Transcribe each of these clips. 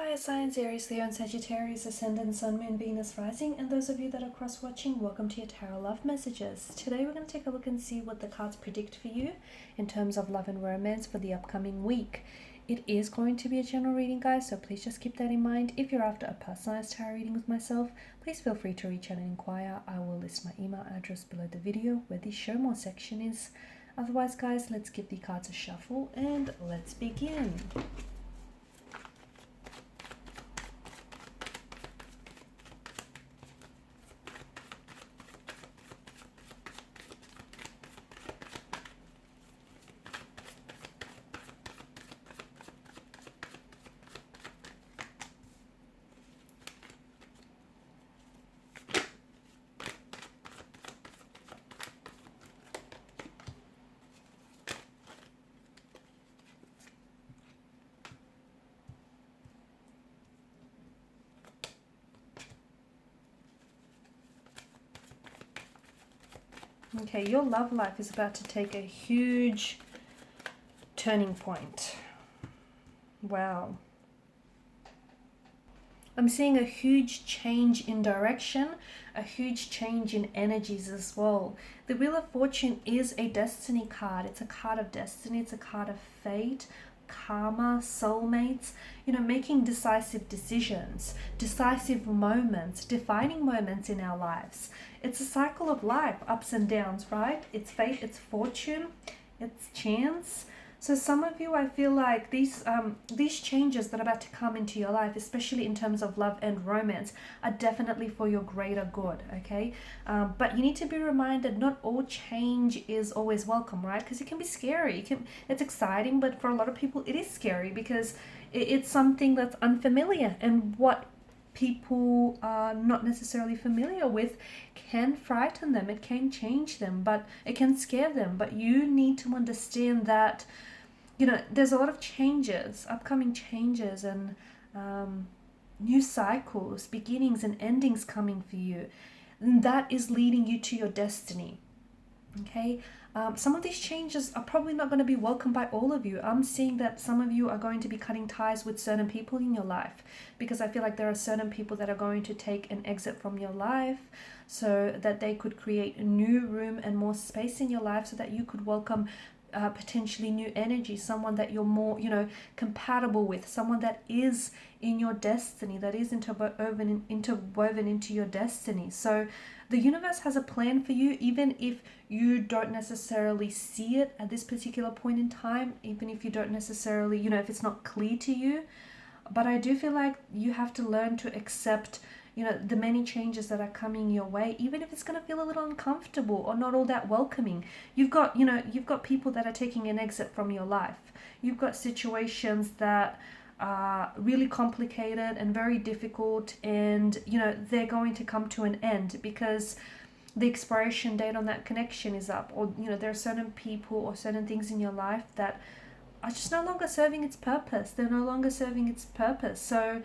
Fire signs, Aries, Leo, and Sagittarius, Ascendant, Sun, Moon, Venus, Rising, and those of you that are cross-watching, welcome to your Tarot Love Messages. Today we're going to take a look and see what the cards predict for you in terms of love and romance for the upcoming week. It is going to be a general reading, guys, so please just keep that in mind. If you're after a personalized tarot reading with myself, please feel free to reach out and inquire. I will list my email address below the video where the show more section is. Otherwise, guys, let's give the cards a shuffle and let's begin. Okay, your love life is about to take a huge turning point. Wow. I'm seeing a huge change in direction, a huge change in energies as well. The Wheel of Fortune is a destiny card. It's a card of destiny. It's a card of fate, karma, soulmates, making decisive decisions, decisive moments, defining moments in our lives. It's a cycle of life, ups and downs, right? It's fate, it's fortune, it's chance. So some of you, I feel like these changes that are about to come into your life, especially in terms of love and romance, are definitely for your greater good, okay? But you need to be reminded not all change is always welcome, right? Because it can be scary. It's exciting, but for a lot of people, it is scary because it's something that's unfamiliar, and what people are not necessarily familiar with can frighten them. It can change them, but it can scare them. But you need to understand that there's a lot of changes, upcoming changes, and new cycles, beginnings and endings coming for you. And that is leading you to your destiny. Okay? Some of these changes are probably not going to be welcomed by all of you. I'm seeing that some of you are going to be cutting ties with certain people in your life, because I feel like there are certain people that are going to take an exit from your life so that they could create a new room and more space in your life so that you could welcome potentially new energy, someone that you're more, compatible with, someone that is in your destiny, that is interwoven into your destiny. So the universe has a plan for you, even if you don't necessarily see it at this particular point in time, even if you don't necessarily, if it's not clear to you. But I do feel like you have to learn to accept the many changes that are coming your way, even if it's going to feel a little uncomfortable or not all that welcoming. You've got people that are taking an exit from your life. You've got situations that are really complicated and very difficult, and they're going to come to an end because the expiration date on that connection is up, or there are certain people or certain things in your life that are just no longer serving its purpose. They're no longer serving its purpose. So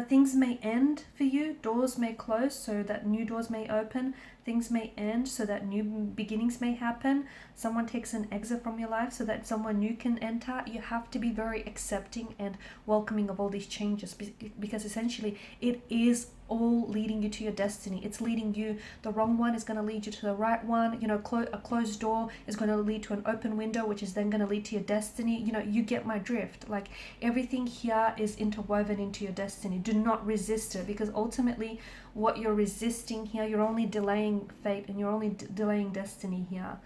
things may end for you, doors may close so that new doors may open, things may end so that new beginnings may happen, someone takes an exit from your life so that someone new can enter. You have to be very accepting and welcoming of all these changes, because essentially it is all leading you to your destiny. It's leading you, the wrong one is going to lead you to the right one. A closed door is going to lead to an open window, which is then going to lead to your destiny. You get my drift. Like, everything here is interwoven into your destiny. Do not resist it, because ultimately what you're resisting here, you're only delaying fate and you're only delaying destiny here.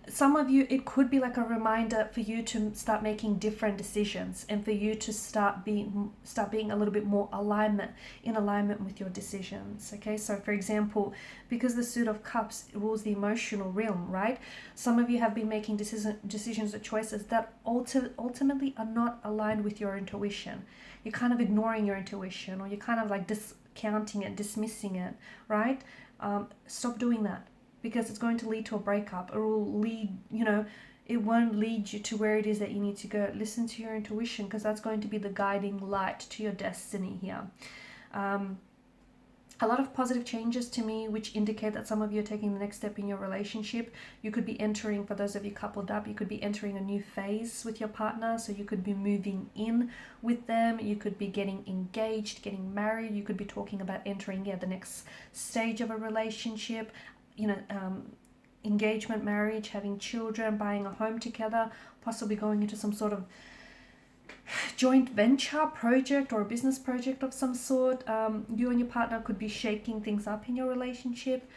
Some of you, it could be like a reminder for you to start making different decisions, and for you to start being a little bit more in alignment with your decisions. Okay, so for example, because the Suit of Cups rules the emotional realm, right? Some of you have been making decisions or choices that ultimately are not aligned with your intuition. You're kind of ignoring your intuition, or you're kind of like discounting it, dismissing it, right? Stop doing that, because it's going to lead to a breakup. It will lead, it won't lead you to where it is that you need to go. Listen to your intuition, because that's going to be the guiding light to your destiny here. A lot of positive changes to me, which indicate that some of you are taking the next step in your relationship. You could be entering, for those of you coupled up, you could be entering a new phase with your partner. So you could be moving in with them. You could be getting engaged, getting married. You could be talking about entering the next stage of a relationship. Engagement, marriage, having children, buying a home together, possibly going into some sort of joint venture project or a business project of some sort. You and your partner could be shaking things up in your relationship,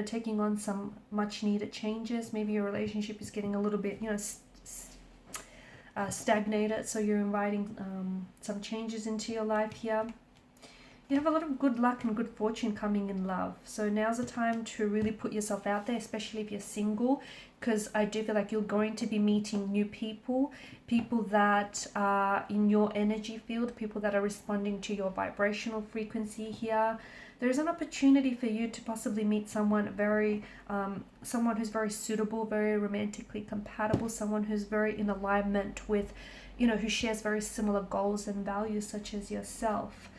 taking on some much needed changes. Maybe your relationship is getting a little bit, stagnated, so you're inviting some changes into your life here. You have a lot of good luck and good fortune coming in love. So now's the time to really put yourself out there, especially if you're single, because I do feel like you're going to be meeting new people that are in your energy field, people that are responding to your vibrational frequency here. There's an opportunity for you to possibly meet someone someone who's very suitable, very romantically compatible, someone who's very in alignment with, who shares very similar goals and values such as yourself.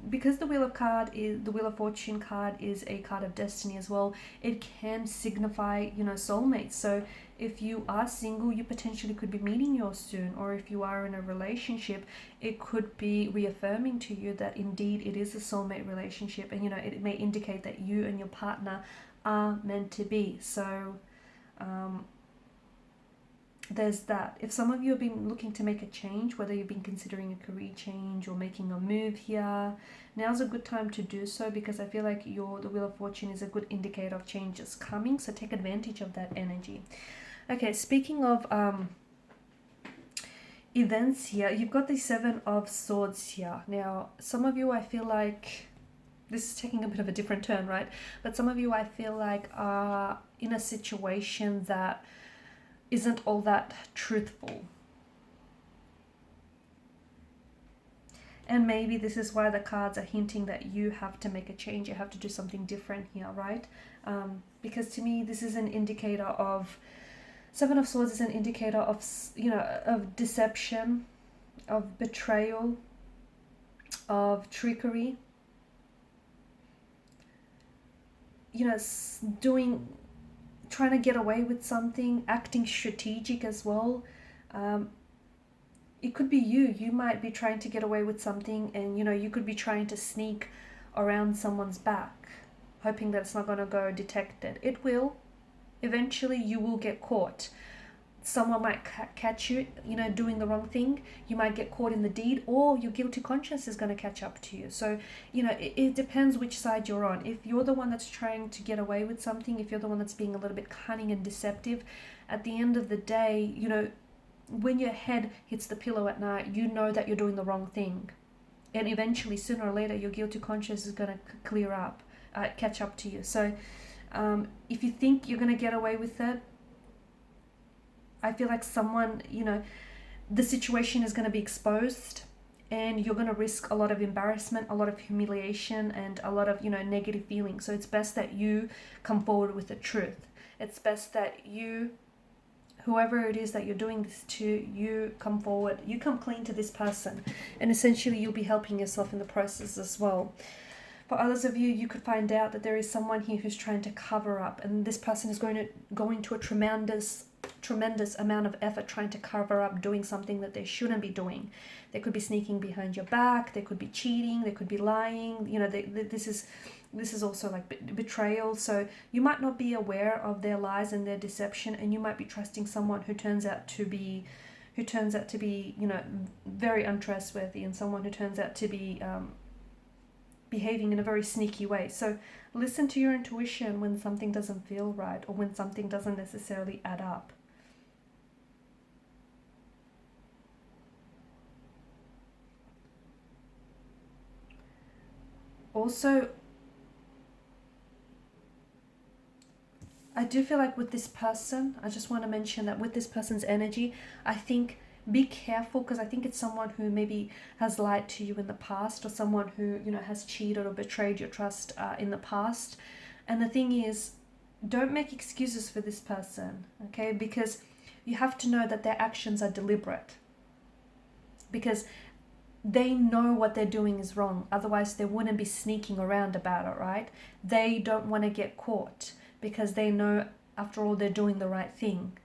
Because the Wheel of Fortune card is a card of destiny as well, it can signify, soulmates. So if you are single, you potentially could be meeting yours soon, or if you are in a relationship, it could be reaffirming to you that indeed it is a soulmate relationship, and it may indicate that you and your partner are meant to be. So there's that. If some of you have been looking to make a change, whether you've been considering a career change or making a move here, now's a good time to do so, because I feel like the Wheel of Fortune is a good indicator of changes coming, so take advantage of that energy. Okay, speaking of events here, you've got the Seven of Swords here. Now, some of you, I feel like, this is taking a bit of a different turn, right? But some of you, I feel like, are in a situation that isn't all that truthful. And maybe this is why the cards are hinting that you have to make a change, you have to do something different here, right? Because to me, this is an indicator of, Seven of Swords is an indicator of, of deception, of betrayal, of trickery, trying to get away with something, acting strategic as well. It could be you might be trying to get away with something, and you could be trying to sneak around someone's back, hoping that it's not going to go detected. It will. Eventually you will get caught. Someone might catch you, doing the wrong thing. You might get caught in the deed, or your guilty conscience is going to catch up to you. So, it depends which side you're on. If you're the one that's trying to get away with something, if you're the one that's being a little bit cunning and deceptive, at the end of the day, when your head hits the pillow at night, you know that you're doing the wrong thing. And eventually, sooner or later, your guilty conscience is going to clear up, catch up to you. So, if you think you're going to get away with it, I feel like someone, the situation is going to be exposed, and you're going to risk a lot of embarrassment, a lot of humiliation, and a lot of, negative feelings. So it's best that you come forward with the truth. It's best that whoever it is that you're doing this to, you come forward, you come clean to this person, and essentially you'll be helping yourself in the process as well. For others of you, you could find out that there is someone here who's trying to cover up, and this person is going to a tremendous amount of effort trying to cover up doing something that they shouldn't be doing. They could be sneaking behind your back, they could be cheating, they could be lying. This is also like betrayal. So you might not be aware of their lies and their deception, and you might be trusting someone who turns out to be very untrustworthy, and someone who turns out to be behaving in a very sneaky way. So listen to your intuition when something doesn't feel right, or when something doesn't necessarily add up. Also, I do feel like with this person, I just want to mention that with this person's energy, I think be careful, because I think it's someone who maybe has lied to you in the past, or someone who has cheated or betrayed your trust in the past. And the thing is, don't make excuses for this person, okay? Because you have to know that their actions are deliberate. Because they know what they're doing is wrong. Otherwise, they wouldn't be sneaking around about it, right? They don't want to get caught because they know, after all, they're doing the right thing.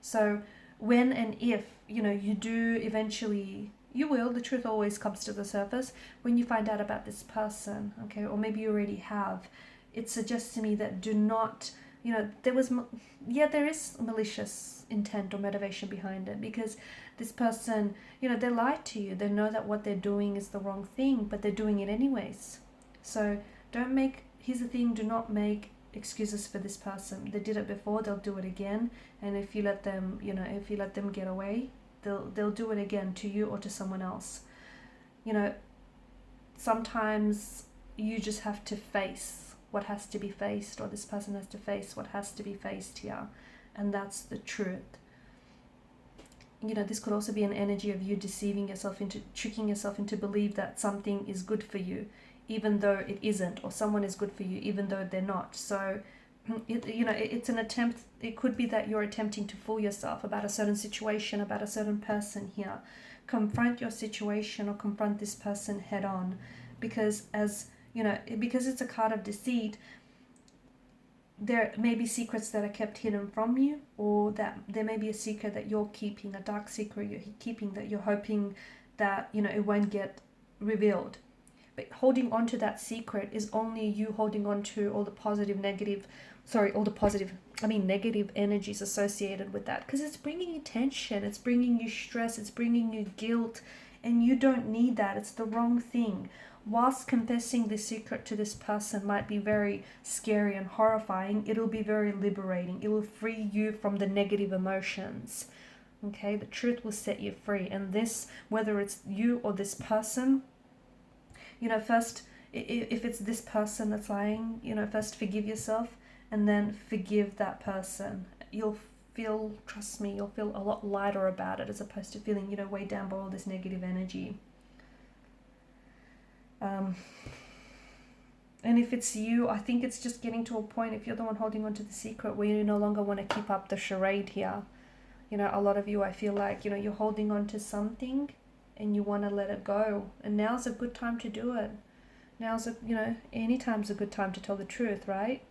So when and if, you do eventually, you will, the truth always comes to the surface when you find out about this person, okay? Or maybe you already have. It suggests to me that do not, there is malicious intent or motivation behind it, because this person, they lied to you. They know that what they're doing is the wrong thing, but they're doing it anyways. So here's the thing, do not make excuses for this person. They did it before, they'll do it again. And if you let them, get away, they'll do it again to you or to someone else. Sometimes you just have to face what has to be faced, or this person has to face what has to be faced here, and that's the truth. This could also be an energy of you deceiving yourself into, tricking yourself into believe that something is good for you, even though it isn't, or someone is good for you, even though they're not. So, it's an attempt. It could be that you're attempting to fool yourself about a certain situation, about a certain person here. Confront your situation or confront this person head on, because because it's a card of deceit, there may be secrets that are kept hidden from you, or that there may be a secret that you're keeping, a dark secret you're keeping, that you're hoping that it won't get revealed. But holding on to that secret is only you holding on to all the negative energies associated with that, because it's bringing you tension, it's bringing you stress, it's bringing you guilt, and you don't need that. It's the wrong thing. Whilst confessing the secret to this person might be very scary and horrifying, it'll be very liberating. It will free you from the negative emotions. Okay, the truth will set you free. And this, whether it's you or this person, first, if it's this person that's lying, first forgive yourself and then forgive that person. Trust me, you'll feel a lot lighter about it, as opposed to feeling, weighed down by all this negative energy. And if it's you, I think it's just getting to a point, if you're the one holding on to the secret, where you no longer want to keep up the charade here. A lot of you, I feel like, you're holding on to something and you want to let it go. And now's a good time to do it. Anytime's a good time to tell the truth, right?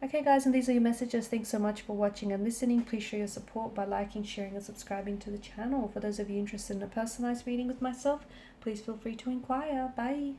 Okay, guys, and these are your messages. Thanks so much for watching and listening. Please show your support by liking, sharing, and subscribing to the channel. For those of you interested in a personalized reading with myself, please feel free to inquire. Bye.